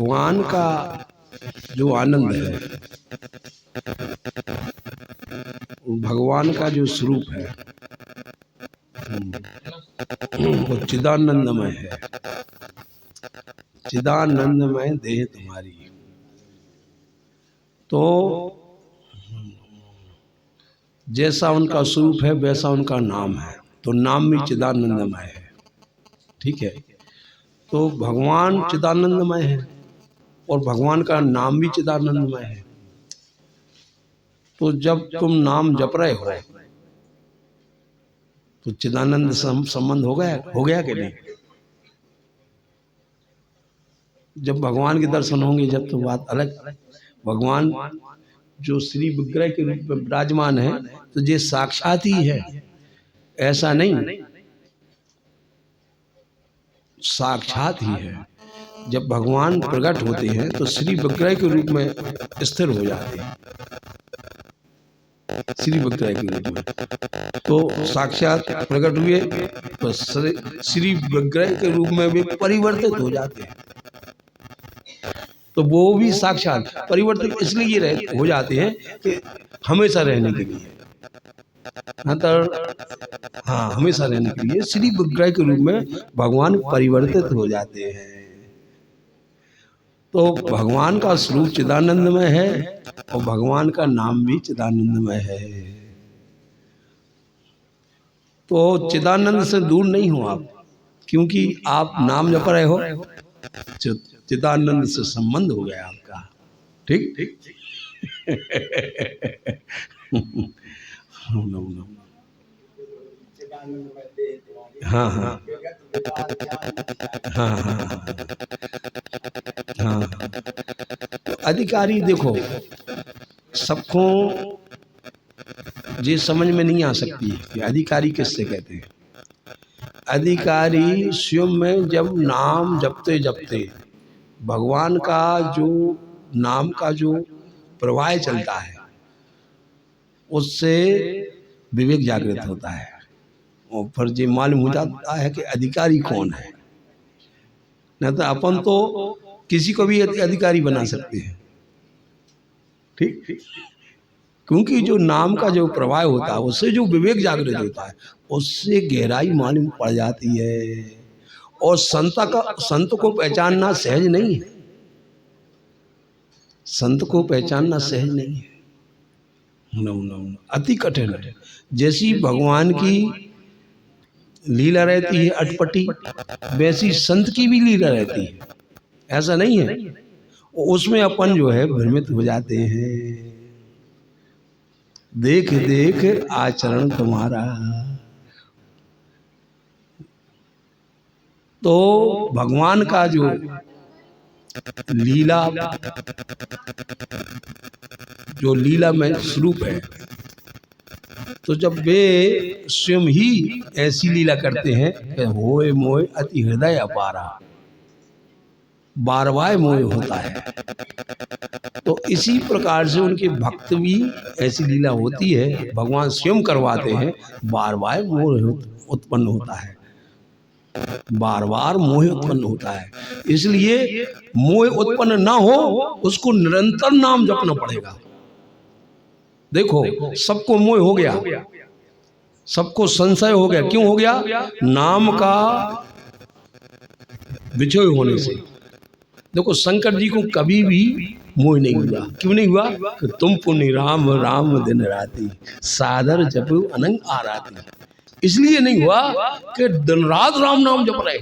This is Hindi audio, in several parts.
भगवान का जो आनंद है, भगवान का जो स्वरूप है वो चिदानंदमय है। चिदानंदमय देह तुम्हारी, तो जैसा उनका स्वरूप है वैसा उनका नाम है, तो नाम भी चिदानंदमय है। ठीक है, तो भगवान चिदानंदमय है और भगवान का नाम भी चिदानंदमय है। तो जब तुम नाम जप रहे हो तो चिदानंद संबंध हो गया कि नहीं? जब भगवान के दर्शन होंगे जब तो बात अलग। भगवान जो श्री विग्रह के रूप में विराजमान है तो ये साक्षात ही है, ऐसा नहीं, साक्षात ही है। जब भगवान प्रकट होते हैं तो श्री विग्रह के रूप में स्थिर हो जाते हैं, श्री विग्रह के रूप में। तो साक्षात प्रकट हुए तो श्री विग्रह के रूप में वे परिवर्तित हो जाते हैं। तो वो भी साक्षात परिवर्तित इसलिए हो जाते हैं कि हमेशा रहने के लिए, हाँ हमेशा रहने के लिए श्री विग्रह के रूप में भगवान परिवर्तित हो जाते हैं। तो भगवान का स्वरूप चिदानंदमय है और भगवान का नाम भी चिदानंदमय है। तो चिदानंद से दूर नहीं हो आप, क्योंकि आप नाम जप रहे हो, चिदानंद से संबंध हो गया आपका। ठीक ठीक हाँ हाँ हाँ हाँ हाँ। तो अधिकारी देखो, सबको ये समझ में नहीं आ सकती है कि अधिकारी किससे कहते हैं। अधिकारी स्वयं में जब नाम जपते जपते भगवान का जो नाम का जो प्रवाह चलता है उससे विवेक जागृत होता है और फिर ये मालूम हो जाता है कि अधिकारी कौन है। नहीं तो अपन तो किसी को भी अधिकारी बना सकते हैं। ठीक, क्योंकि जो नाम का जो प्रवाह होता है उससे जो विवेक जागृत होता है उससे गहराई मालूम पड़ जाती है। और संत को पहचानना सहज नहीं है, संत को पहचानना सहज नहीं है, अति कठिन है। जैसी भगवान की लीला रहती है अटपटी, वैसी संत की भी लीला रहती है, ऐसा नहीं है। उसमें अपन जो है भ्रमित हो जाते हैं। देख देख आचरण तुम्हारा, तो भगवान का जो लीला में स्वरूप है, तो जब वे स्वयं ही ऐसी लीला करते हैं कि होए मोए अति हृदय अपारा, बारवाए मोए होता है। तो इसी प्रकार से उनके भक्त भी ऐसी लीला होती है, भगवान स्वयं करवाते हैं, बार बार मोह उत्पन्न होता है, बार बार मोह उत्पन्न होता है। इसलिए मोह उत्पन्न ना हो उसको निरंतर नाम जपना पड़ेगा। देखो सबको मोह हो गया, सबको संशय हो गया। क्यों हो गया? नाम का विषय होने से। देखो शंकर जी को कभी भी मोह नहीं हुआ। क्यों नहीं हुआ? कि तुम पुण्य राम राम दिन राती, सादर जप अनंग आराती। इसलिए नहीं हुआ कि दिन रात राम नाम जप रहे।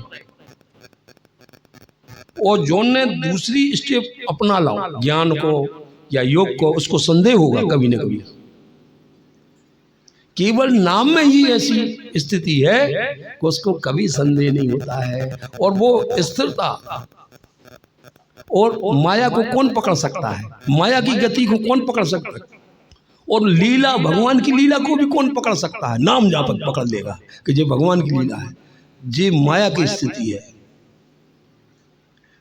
और जो ने दूसरी स्टेप अपना लाओ ज्ञान को या योग को, उसको संदेह होगा कभी न कभी। केवल नाम में ही ऐसी स्थिति है कि उसको कभी संदेह नहीं होता है। और वो स्थिरता, और माया को कौन पकड़ सकता है? माया की गति को कौन पकड़ सकता है? और लीला, भगवान की लीला को भी कौन पकड़ सकता है? नाम जापक पकड़ लेगा कि ये भगवान की लीला है। ये माया की स्थिति है।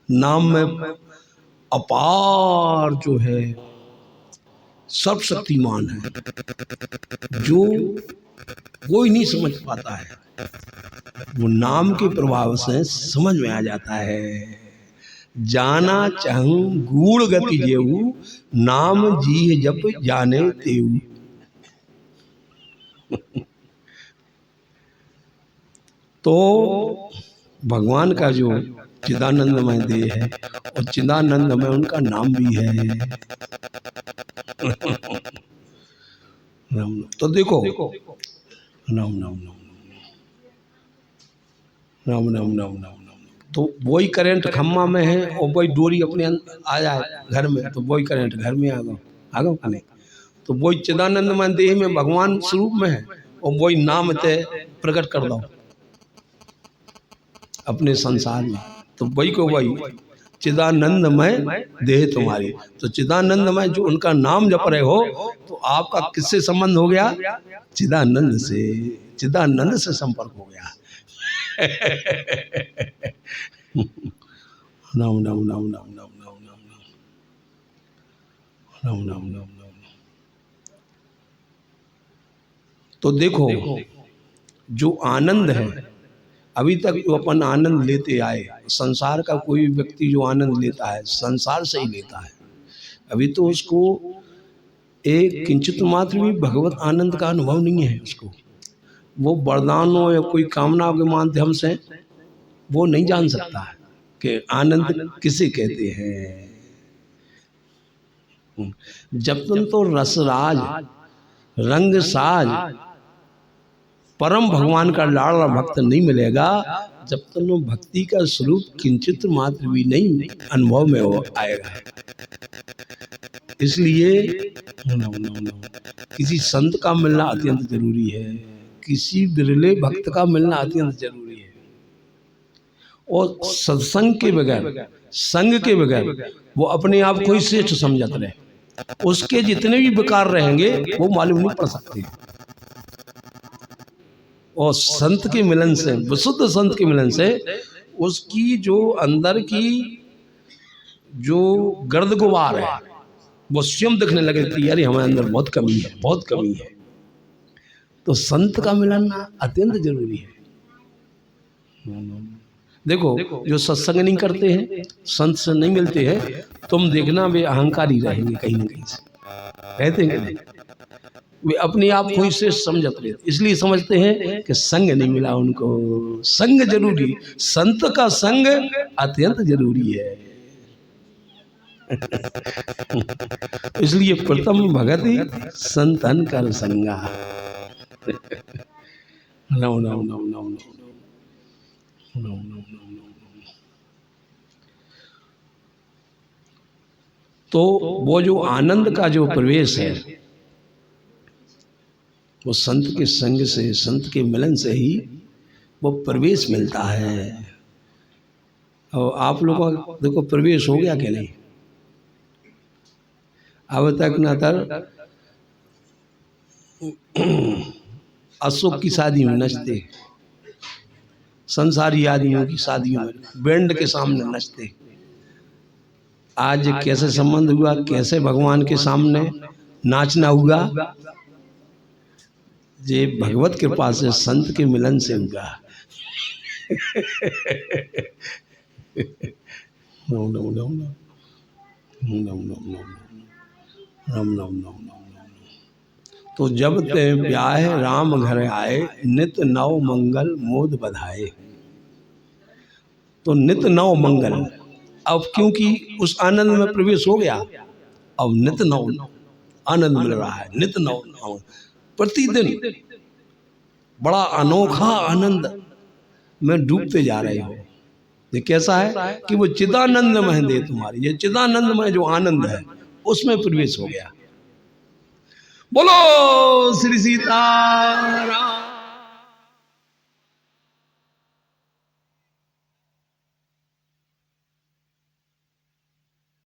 नाम में अपार जो है सर्वशक्तिमान है, जो कोई नहीं समझ पाता है। वो नाम के प्रभाव से समझ में आ जाता है। जाना चाहूं गूढ़ गति जेऊ, नाम जी जप जाने तेऊ। तो भगवान का जो चिदानंदमय देह है और चिदानंदमय उनका नाम भी है। तो देखो राम नाम नाम राम नाम नाम नाम, तो वही करंट खम्मा में है और वही डोरी अपने आ जाए घर में, तो वही करंट घर में आ गो नहीं। तो वही चिदानंदमय देह में भगवान स्वरूप में है और वही नाम ते प्रकट कर दो अपने संसार में। तो वही को वही चिदानंदमय देह तुम्हारी। तो चिदानंदमय जो उनका नाम जप रहे हो, तो आपका किससे संबंध हो गया? चिदानंद से, चिदानंद से संपर्क हो गया। नाम नाम नाम नाम नाम नाम नाम नाम नाम नाम नाम। तो देखो जो आनंद है, अभी तक जो अपन आनंद लेते आए, संसार का कोई व्यक्ति जो आनंद लेता है संसार से ही लेता है। अभी तो उसको एक किंचित मात्र भी भगवत आनंद का अनुभव नहीं है उसको। वो वरदानों या कोई कामना के माध्यम से वो नहीं जान सकता है कि आनंद किसे कहते हैं। जब तक तो रसराज रंग साज परम भगवान का लाडला भक्त नहीं मिलेगा, जब तक तो भक्ति का स्वरूप किंचित मात्र भी नहीं अनुभव में हो आएगा। इसलिए किसी संत का मिलना अत्यंत जरूरी है, किसी बिरले भक्त का मिलना अत्यंत जरूरी है। और सत्संग के बगैर, संग के बगैर वो अपने आप को ही श्रेष्ठ समझते रहे, उसके जितने भी विकार रहेंगे वो मालूम नहीं पड़ सकते। और संत के मिलन से, विशुद्ध संत के मिलन से उसकी जो अंदर की जो गर्द गुबार है वो स्वयं दिखने लगे कि यार हमारे अंदर बहुत कमी है, बहुत कमी है। तो संत का मिलन अत्यंत जरूरी है। देखो जो सत्संग नहीं करते हैं, संत से नहीं मिलते हैं, तुम देखना वे अहंकारी रहेंगे कहीं ना कहीं से, कहते हैं वे अपने आप को ही से समझते रहे, इसलिए समझते हैं कि संग नहीं मिला उनको। संग जरूरी, संत का संग अत्यंत जरूरी है। इसलिए प्रथम भगति संतन कर संगा। नौ नौ नौ नौ नौ नौ नौ नौ। तो वो जो आनंद का जो प्रवेश है वो संत के संग से, संत के मिलन से ही वो प्रवेश मिलता है। और आप लोगों का देखो प्रवेश हो गया कि नहीं? अब तक न तर अशोक की शादी में नचते, संसारी आदमियों की शादियों में बैंड के सामने नचते। आज कैसे संबंध हुआ, कैसे भगवान के सामने नाचना हुआ? ये भगवत कृपा से, संत के मिलन से हुआ। नम नम नम नम नम नम नम नम। तो जब ते ब्याह राम घर आए, नित नव मंगल मोद बधाए। तो नित नव मंगल, अब क्योंकि उस आनंद में प्रवेश हो गया, अब नित नव आनंद मिल रहा है। नित नव प्रतिदिन बड़ा अनोखा आनंद में डूबते जा रहे हो। ये कैसा है कि वो चिदानंदमय दे तुम्हारी, ये चिदानंदमय जो आनंद है उसमें प्रवेश हो गया। बोलो श्री सीताराम।